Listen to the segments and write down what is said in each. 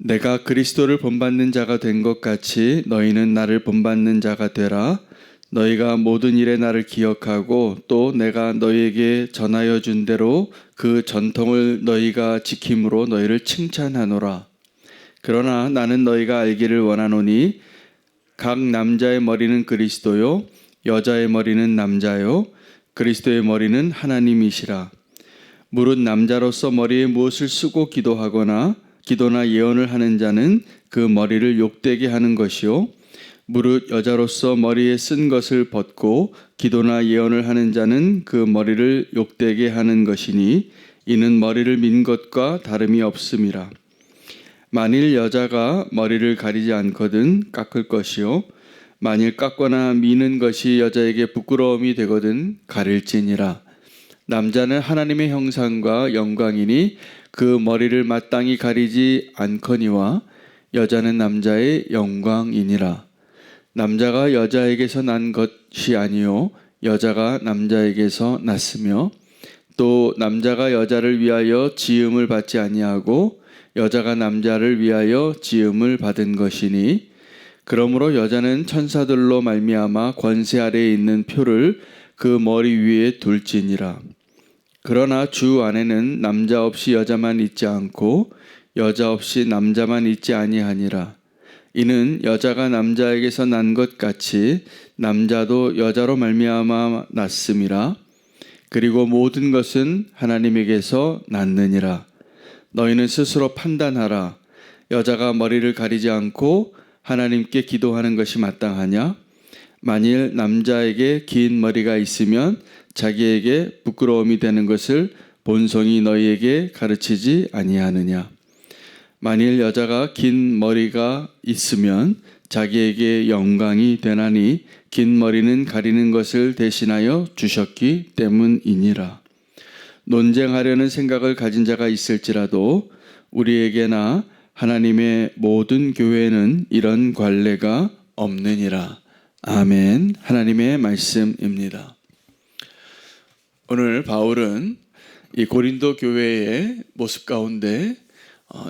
내가 그리스도를 본받는 자가 된 것 같이 너희는 나를 본받는 자가 되라. 너희가 모든 일에 나를 기억하고 또 내가 너희에게 전하여 준 대로 그 전통을 너희가 지킴으로 너희를 칭찬하노라. 그러나 나는 너희가 알기를 원하노니 각 남자의 머리는 그리스도요 여자의 머리는 남자요 그리스도의 머리는 하나님이시라. 무릇 남자로서 머리에 무엇을 쓰고 기도하거나 기도나 예언을 하는 자는 그 머리를 욕되게 하는 것이요 무릇 여자로서 머리에 쓴 것을 벗고 기도나 예언을 하는 자는 그 머리를 욕되게 하는 것이니 이는 머리를 민 것과 다름이 없음이라. 만일 여자가 머리를 가리지 않거든 깎을 것이요 만일 깎거나 미는 것이 여자에게 부끄러움이 되거든 가릴지니라. 남자는 하나님의 형상과 영광이니 그 머리를 마땅히 가리지 않거니와 여자는 남자의 영광이니라. 남자가 여자에게서 난 것이 아니요 여자가 남자에게서 났으며 또 남자가 여자를 위하여 지음을 받지 아니하고 여자가 남자를 위하여 지음을 받은 것이니 그러므로 여자는 천사들로 말미암아 권세 아래에 있는 표를 그 머리 위에 둘지니라. 그러나 주 안에는 남자 없이 여자만 있지 않고 여자 없이 남자만 있지 아니하니라. 이는 여자가 남자에게서 난 것 같이 남자도 여자로 말미암아 났음이라. 그리고 모든 것은 하나님에게서 났느니라. 너희는 스스로 판단하라. 여자가 머리를 가리지 않고 하나님께 기도하는 것이 마땅하냐? 만일 남자에게 긴 머리가 있으면 자기에게 부끄러움이 되는 것을 본성이 너희에게 가르치지 아니하느냐? 만일 여자가 긴 머리가 있으면 자기에게 영광이 되나니 긴 머리는 가리는 것을 대신하여 주셨기 때문이니라. 논쟁하려는 생각을 가진 자가 있을지라도 우리에게나 하나님의 모든 교회에는 이런 관례가 없느니라. 아멘. 하나님의 말씀입니다. 오늘 바울은 이 고린도 교회의 모습 가운데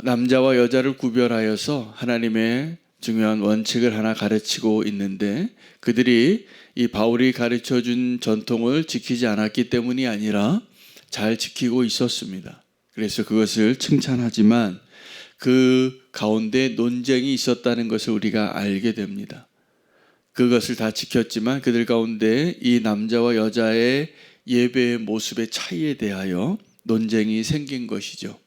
남자와 여자를 구별하여서 하나님의 중요한 원칙을 하나 가르치고 있는데 그들이 이 바울이 가르쳐준 전통을 지키지 않았기 때문이 아니라 잘 지키고 있었습니다. 그래서 그것을 칭찬하지만 그 가운데 논쟁이 있었다는 것을 우리가 알게 됩니다. 그것을 다 지켰지만 그들 가운데 이 남자와 여자의 예배의 모습의 차이에 대하여 논쟁이 생긴 것이죠.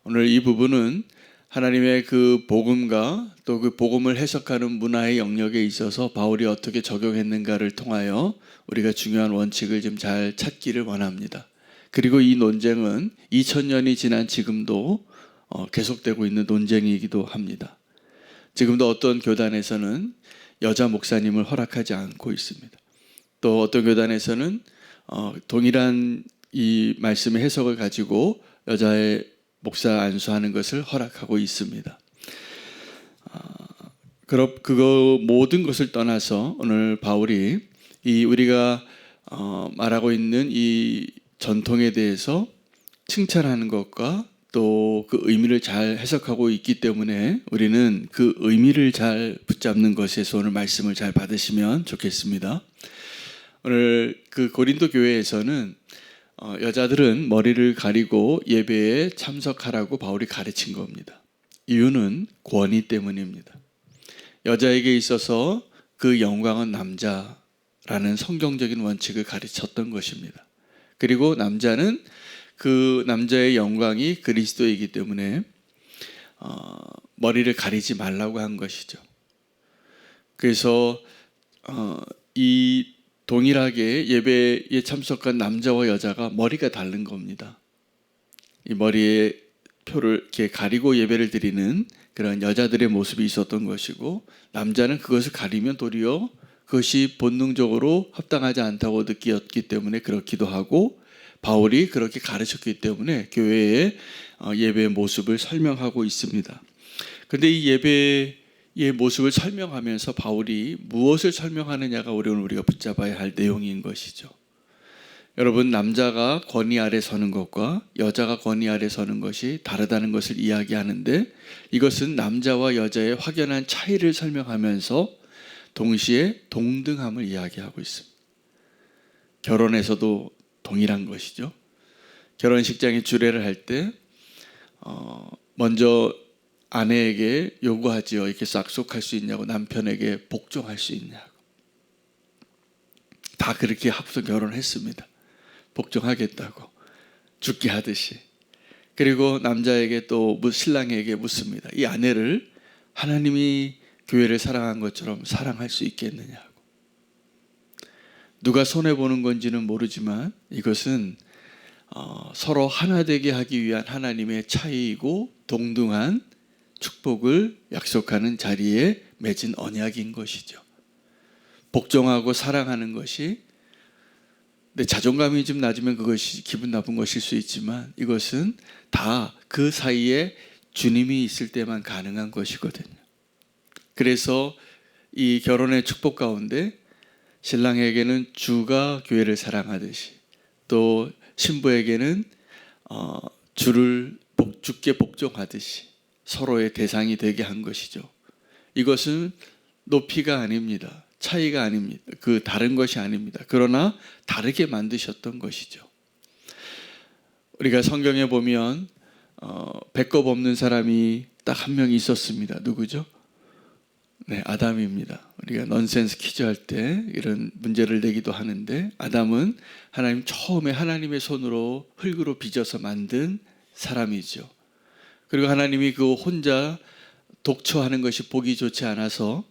오늘 이 부분은 하나님의 그 복음과 또 그 복음을 해석하는 문화의 영역에 있어서 바울이 어떻게 적용했는가를 통하여 우리가 중요한 원칙을 좀 잘 찾기를 원합니다. 그리고 이 논쟁은 2000년이 지난 지금도 계속되고 있는 논쟁이기도 합니다. 지금도 어떤 교단에서는 여자 목사님을 허락하지 않고 있습니다. 또 어떤 교단에서는 동일한 이 말씀의 해석을 가지고 여자의 목사 안수하는 것을 허락하고 있습니다. 그거 모든 것을 떠나서 오늘 바울이 이 우리가 말하고 있는 이 전통에 대해서 칭찬하는 것과 또 그 의미를 잘 해석하고 있기 때문에 우리는 그 의미를 잘 붙잡는 것에서 오늘 말씀을 잘 받으시면 좋겠습니다. 오늘 그 고린도 교회에서는 여자들은 머리를 가리고 예배에 참석하라고 바울이 가르친 겁니다. 이유는 권위 때문입니다. 여자에게 있어서 그 영광은 남자라는 성경적인 원칙을 가르쳤던 것입니다. 그리고 남자는 그 남자의 영광이 그리스도이기 때문에 머리를 가리지 말라고 한 것이죠. 그래서 이 동일하게 예배에 참석한 남자와 여자가 머리가 다른 겁니다. 이 머리에 표를 이렇게 가리고 예배를 드리는 그런 여자들의 모습이 있었던 것이고 남자는 그것을 가리면 도리어 그것이 본능적으로 합당하지 않다고 느꼈기 때문에 그렇기도 하고 바울이 그렇게 가르쳤기 때문에 교회의 예배의 모습을 설명하고 있습니다. 그런데 이 예배의 모습을 설명하면서 바울이 무엇을 설명하느냐가 오늘 우리가 붙잡아야 할 내용인 것이죠. 여러분, 남자가 권위 아래 서는 것과 여자가 권위 아래 서는 것이 다르다는 것을 이야기하는데, 이것은 남자와 여자의 확연한 차이를 설명하면서 동시에 동등함을 이야기하고 있습니다. 결혼에서도 동일한 것이죠. 결혼식장에 주례를 할 때 먼저 아내에게 요구하지요. 이렇게 싹속할 수 있냐고, 남편에게 복종할 수 있냐고. 다 그렇게 합성 결혼했습니다. 복종하겠다고, 죽게 하듯이. 그리고 남자에게 또 신랑에게 묻습니다. 이 아내를 하나님이 교회를 사랑한 것처럼 사랑할 수 있겠느냐고. 누가 손해보는 건지는 모르지만 이것은 서로 하나 되게 하기 위한 하나님의 차이이고 동등한 축복을 약속하는 자리에 맺은 언약인 것이죠. 복종하고 사랑하는 것이, 내 자존감이 좀 낮으면 그것이 기분 나쁜 것일 수 있지만, 이것은 다 그 사이에 주님이 있을 때만 가능한 것이거든요. 그래서 이 결혼의 축복 가운데 신랑에게는 주가 교회를 사랑하듯이, 또 신부에게는 주께 복종하듯이 서로의 대상이 되게 한 것이죠. 이것은 높이가 아닙니다. 차이가 아닙니다. 그 다른 것이 아닙니다. 그러나 다르게 만드셨던 것이죠. 우리가 성경에 보면 배꼽 없는 사람이 딱 한 명 있었습니다. 누구죠? 네, 아담입니다. 우리가 넌센스 퀴즈 할 때 이런 문제를 내기도 하는데, 아담은 처음에 하나님의 손으로 흙으로 빚어서 만든 사람이죠. 그리고 하나님이 그 혼자 독처하는 것이 보기 좋지 않아서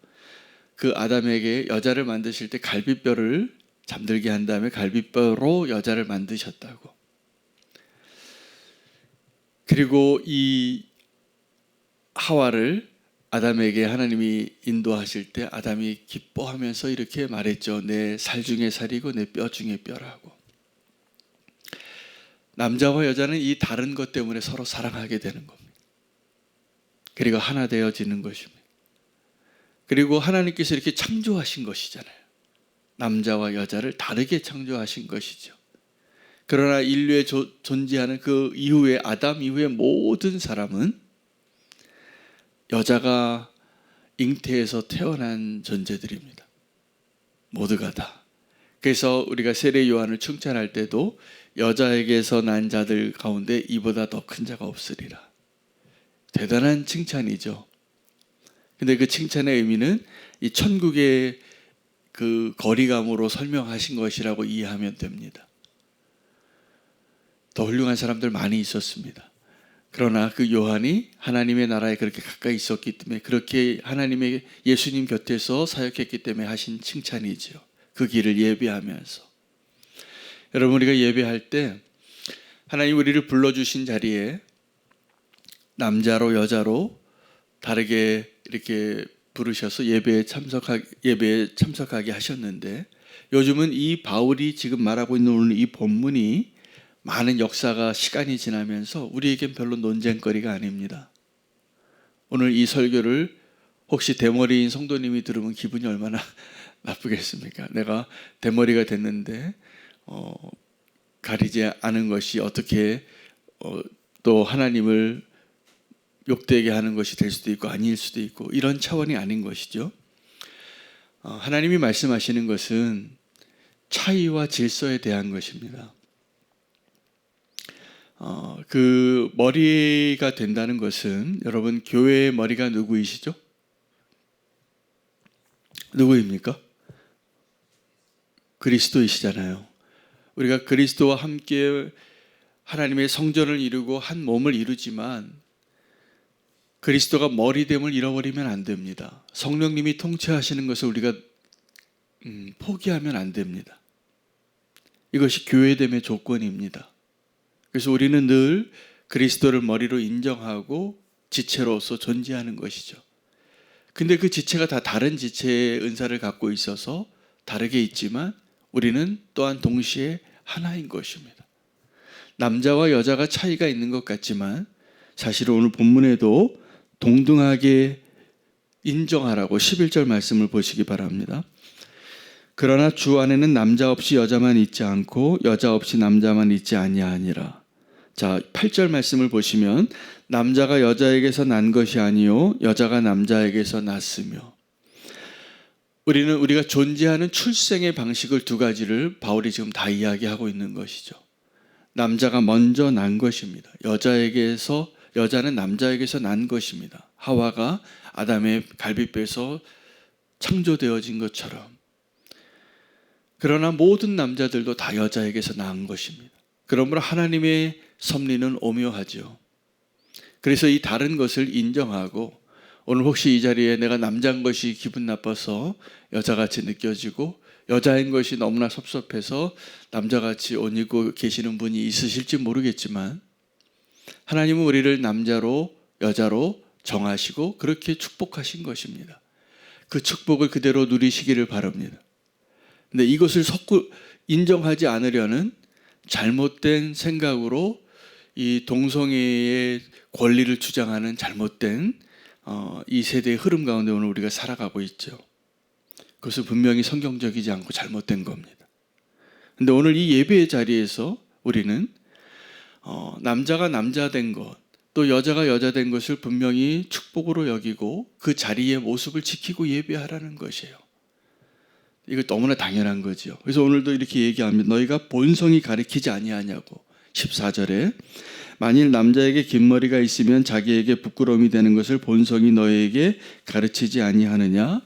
그 아담에게 여자를 만드실 때 갈비뼈를 잠들게 한 다음에 갈비뼈로 여자를 만드셨다고. 그리고 이 하와를 아담에게 하나님이 인도하실 때 아담이 기뻐하면서 이렇게 말했죠. 내 살 중에 살이고 내 뼈 중에 뼈라고. 남자와 여자는 이 다른 것 때문에 서로 사랑하게 되는 겁니다. 그리고 하나 되어지는 것입니다. 그리고 하나님께서 이렇게 창조하신 것이잖아요. 남자와 여자를 다르게 창조하신 것이죠. 그러나 인류에 존재하는 그 이후에, 아담 이후의 모든 사람은 여자가 잉태에서 태어난 존재들입니다. 모두가 다. 그래서 우리가 세례 요한을 칭찬할 때도 여자에게서 난 자들 가운데 이보다 더 큰 자가 없으리라. 대단한 칭찬이죠. 근데 그 칭찬의 의미는 이 천국의 그 거리감으로 설명하신 것이라고 이해하면 됩니다. 더 훌륭한 사람들 많이 있었습니다. 그러나 그 요한이 하나님의 나라에 그렇게 가까이 있었기 때문에, 그렇게 하나님의 예수님 곁에서 사역했기 때문에 하신 칭찬이죠. 그 길을 예배하면서. 여러분, 우리가 예배할 때 하나님 우리를 불러주신 자리에 남자로 여자로 다르게 이렇게 부르셔서 예배에 참석하게 하셨는데, 요즘은 이 바울이 지금 말하고 있는 오늘 이 본문이 많은 역사가 시간이 지나면서 우리에겐 별로 논쟁거리가 아닙니다. 오늘 이 설교를 혹시 대머리인 성도님이 들으면 기분이 얼마나 나쁘겠습니까? 내가 대머리가 됐는데 가리지 않은 것이 어떻게 또 하나님을 욕되게 하는 것이 될 수도 있고 아닐 수도 있고, 이런 차원이 아닌 것이죠. 하나님이 말씀하시는 것은 차이와 질서에 대한 것입니다. 그 머리가 된다는 것은, 여러분, 교회의 머리가 누구이시죠? 누구입니까? 그리스도이시잖아요. 우리가 그리스도와 함께 하나님의 성전을 이루고 한 몸을 이루지만, 그리스도가 머리됨을 잃어버리면 안 됩니다. 성령님이 통치하시는 것을 우리가 포기하면 안 됩니다. 이것이 교회됨의 조건입니다. 그래서 우리는 늘 그리스도를 머리로 인정하고 지체로서 존재하는 것이죠. 근데 그 지체가 다 다른 지체의 은사를 갖고 있어서 다르게 있지만 우리는 또한 동시에 하나인 것입니다. 남자와 여자가 차이가 있는 것 같지만 사실 오늘 본문에도 동등하게 인정하라고 11절 말씀을 보시기 바랍니다. 그러나 주 안에는 남자 없이 여자만 있지 않고 여자 없이 남자만 있지 아니하니라. 자, 8절 말씀을 보시면 남자가 여자에게서 난 것이 아니요 여자가 남자에게서 났으며, 우리가 존재하는 출생의 방식을 두 가지를 바울이 지금 다 이야기하고 있는 것이죠. 남자가 먼저 난 것입니다. 여자는 남자에게서 난 것입니다. 하와가 아담의 갈빗배에서 창조되어진 것처럼. 그러나 모든 남자들도 다 여자에게서 난 것입니다. 그러므로 하나님의 섭리는 오묘하죠. 그래서 이 다른 것을 인정하고, 오늘 혹시 이 자리에 내가 남자인 것이 기분 나빠서 여자같이 느껴지고 여자인 것이 너무나 섭섭해서 남자같이 옷 입고 계시는 분이 있으실지 모르겠지만, 하나님은 우리를 남자로 여자로 정하시고 그렇게 축복하신 것입니다. 그 축복을 그대로 누리시기를 바랍니다. 근데 이것을 인정하지 않으려는 잘못된 생각으로 이 동성애의 권리를 주장하는 잘못된 이 세대의 흐름 가운데 오늘 우리가 살아가고 있죠. 그것은 분명히 성경적이지 않고 잘못된 겁니다. 근데 오늘 이 예배의 자리에서 우리는 남자가 남자 된 것, 또 여자가 여자 된 것을 분명히 축복으로 여기고 그 자리의 모습을 지키고 예배하라는 것이에요. 이거 너무나 당연한 거죠. 그래서 오늘도 이렇게 얘기합니다. 너희가 본성이 가리키지 아니하냐고. 14절에 만일 남자에게 긴 머리가 있으면 자기에게 부끄러움이 되는 것을 본성이 너희에게 가르치지 아니하느냐.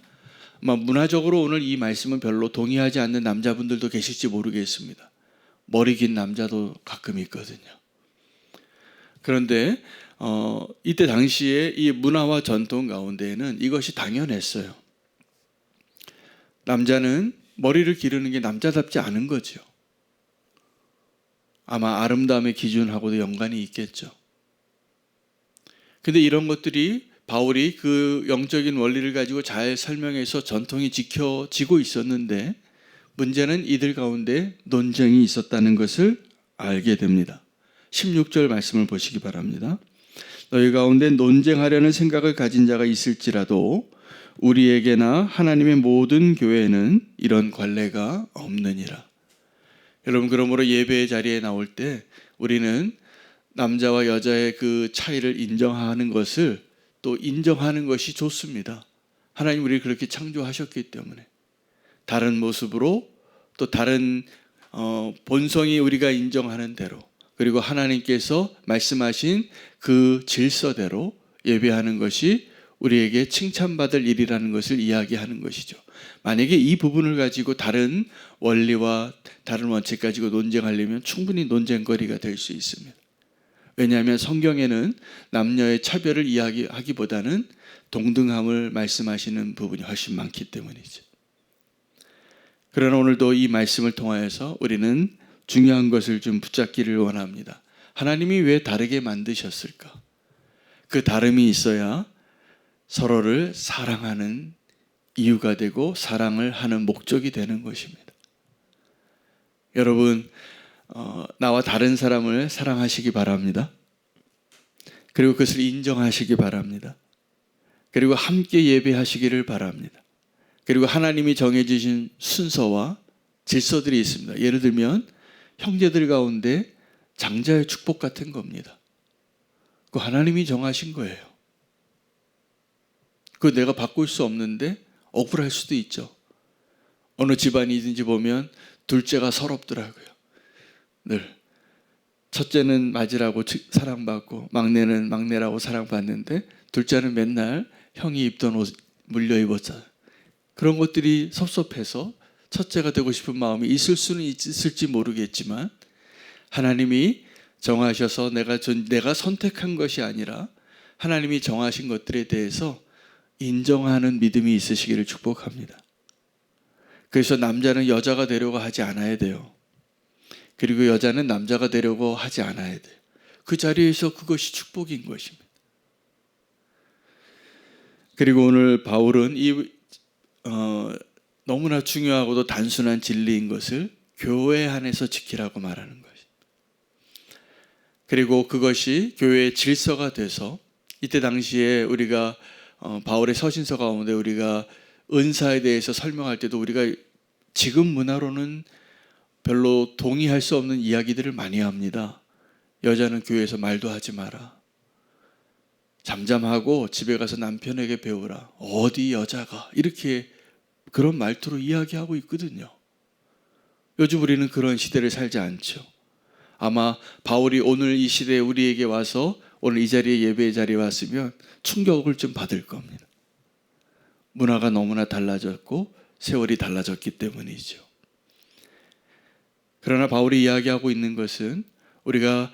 문화적으로 오늘 이 말씀은 별로 동의하지 않는 남자분들도 계실지 모르겠습니다. 머리 긴 남자도 가끔 있거든요. 그런데 이때 당시에 이 문화와 전통 가운데에는 이것이 당연했어요. 남자는 머리를 기르는 게 남자답지 않은 거죠. 아마 아름다움의 기준하고도 연관이 있겠죠. 근데 이런 것들이 바울이 그 영적인 원리를 가지고 잘 설명해서 전통이 지켜지고 있었는데, 문제는 이들 가운데 논쟁이 있었다는 것을 알게 됩니다. 16절 말씀을 보시기 바랍니다. 너희 가운데 논쟁하려는 생각을 가진 자가 있을지라도 우리에게나 하나님의 모든 교회에는 이런 관례가 없느니라. 여러분, 그러므로 예배의 자리에 나올 때 우리는 남자와 여자의 그 차이를 인정하는 것을 또 인정하는 것이 좋습니다. 하나님 우리를 그렇게 창조하셨기 때문에 다른 모습으로 또 다른 본성이 우리가 인정하는 대로, 그리고 하나님께서 말씀하신 그 질서대로 예배하는 것이 우리에게 칭찬받을 일이라는 것을 이야기하는 것이죠. 만약에 이 부분을 가지고 다른 원리와 다른 원칙 가지고 논쟁하려면 충분히 논쟁거리가 될 수 있습니다. 왜냐하면 성경에는 남녀의 차별을 이야기하기보다는 동등함을 말씀하시는 부분이 훨씬 많기 때문이죠. 그러나 오늘도 이 말씀을 통하여서 우리는 중요한 것을 좀 붙잡기를 원합니다. 하나님이 왜 다르게 만드셨을까? 그 다름이 있어야 서로를 사랑하는 이유가 되고 사랑을 하는 목적이 되는 것입니다. 여러분, 나와 다른 사람을 사랑하시기 바랍니다. 그리고 그것을 인정하시기 바랍니다. 그리고 함께 예배하시기를 바랍니다. 그리고 하나님이 정해주신 순서와 질서들이 있습니다. 예를 들면 형제들 가운데 장자의 축복 같은 겁니다. 그거 하나님이 정하신 거예요. 그거 내가 바꿀 수 없는데 억울할 수도 있죠. 어느 집안이든지 보면 둘째가 서럽더라고요. 늘 첫째는 맞으라고 사랑받고 막내는 막내라고 사랑받는데 둘째는 맨날 형이 입던 옷 물려 입었잖아요. 그런 것들이 섭섭해서 첫째가 되고 싶은 마음이 있을 수는 있을지 모르겠지만, 하나님이 정하셔서 내가 선택한 것이 아니라 하나님이 정하신 것들에 대해서 인정하는 믿음이 있으시기를 축복합니다. 그래서 남자는 여자가 되려고 하지 않아야 돼요. 그리고 여자는 남자가 되려고 하지 않아야 돼요. 그 자리에서 그것이 축복인 것입니다. 그리고 오늘 바울은 너무나 중요하고도 단순한 진리인 것을 교회 안에서 지키라고 말하는 것입니다. 그리고 그것이 교회의 질서가 돼서, 이때 당시에 우리가 바울의 서신서 가운데 우리가 은사에 대해서 설명할 때도 우리가 지금 문화로는 별로 동의할 수 없는 이야기들을 많이 합니다. 여자는 교회에서 말도 하지 마라. 잠잠하고 집에 가서 남편에게 배우라. 어디 여자가 이렇게 그런 말투로 이야기하고 있거든요. 요즘 우리는 그런 시대를 살지 않죠. 아마 바울이 오늘 이 시대에 우리에게 와서 오늘 이 자리에 예배의 자리에 왔으면 충격을 좀 받을 겁니다. 문화가 너무나 달라졌고 세월이 달라졌기 때문이죠. 그러나 바울이 이야기하고 있는 것은 우리가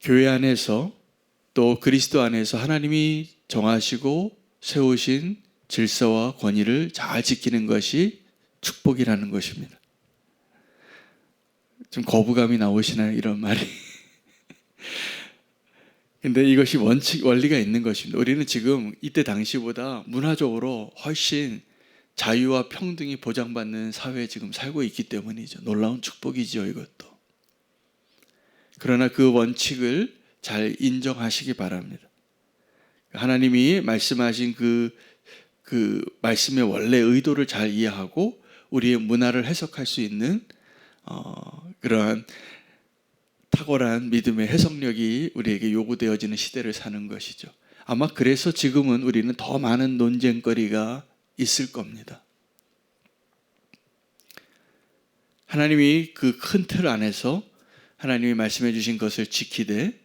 교회 안에서 또 그리스도 안에서 하나님이 정하시고 세우신 질서와 권위를 잘 지키는 것이 축복이라는 것입니다. 좀 거부감이 나오시나요? 이런 말이. 근데 이것이 원리가 있는 것입니다. 우리는 지금 이때 당시보다 문화적으로 훨씬 자유와 평등이 보장받는 사회에 지금 살고 있기 때문이죠. 놀라운 축복이지요, 이것도. 그러나 그 원칙을 잘 인정하시기 바랍니다. 하나님이 말씀하신 그 말씀의 원래 의도를 잘 이해하고 우리의 문화를 해석할 수 있는 그러한 탁월한 믿음의 해석력이 우리에게 요구되어지는 시대를 사는 것이죠. 아마 그래서 지금은 우리는 더 많은 논쟁거리가 있을 겁니다. 하나님이 그 큰 틀 안에서 하나님이 말씀해 주신 것을 지키되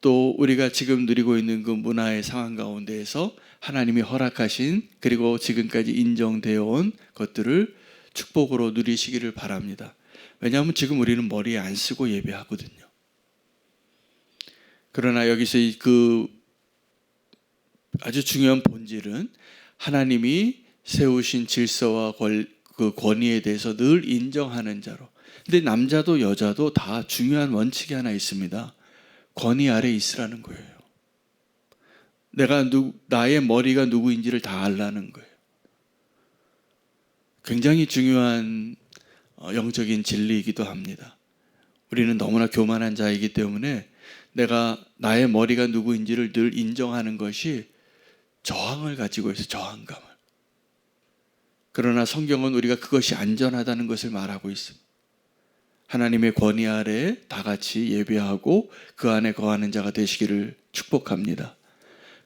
또 우리가 지금 누리고 있는 그 문화의 상황 가운데에서 하나님이 허락하신 그리고 지금까지 인정되어 온 것들을 축복으로 누리시기를 바랍니다. 왜냐하면 지금 우리는 머리에 안 쓰고 예배하거든요. 그러나 여기서 그 아주 중요한 본질은 하나님이 세우신 질서와 그 권위에 대해서 늘 인정하는 자로. 근데 남자도 여자도 다 중요한 원칙이 하나 있습니다. 권위 아래 있으라는 거예요. 나의 머리가 누구인지를 다 알라는 거예요. 굉장히 중요한 영적인 진리이기도 합니다. 우리는 너무나 교만한 자이기 때문에 나의 머리가 누구인지를 늘 인정하는 것이 저항을 가지고 있어요. 저항감을. 그러나 성경은 우리가 그것이 안전하다는 것을 말하고 있습니다. 하나님의 권위 아래 다 같이 예배하고 그 안에 거하는 자가 되시기를 축복합니다.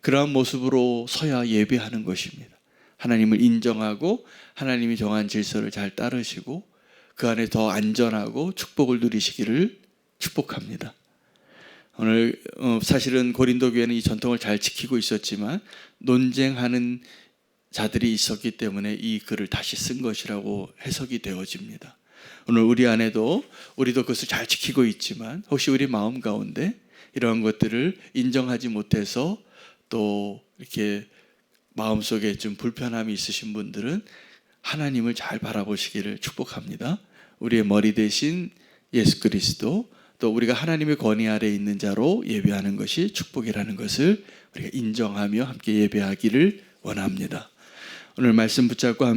그러한 모습으로 서야 예배하는 것입니다. 하나님을 인정하고 하나님이 정한 질서를 잘 따르시고 그 안에 더 안전하고 축복을 누리시기를 축복합니다. 오늘 사실은 고린도 교회는 이 전통을 잘 지키고 있었지만 논쟁하는 자들이 있었기 때문에 이 글을 다시 쓴 것이라고 해석이 되어집니다. 오늘 우리도 그것을 잘 지키고 있지만 혹시 우리 마음 가운데 이러한 것들을 인정하지 못해서 또 이렇게 마음속에 좀 불편함이 있으신 분들은 하나님을 잘 바라보시기를 축복합니다. 우리의 머리 대신 예수 그리스도 또 우리가 하나님의 권위 아래 있는 자로 예배하는 것이 축복이라는 것을 우리가 인정하며 함께 예배하기를 원합니다. 오늘 말씀 붙잡고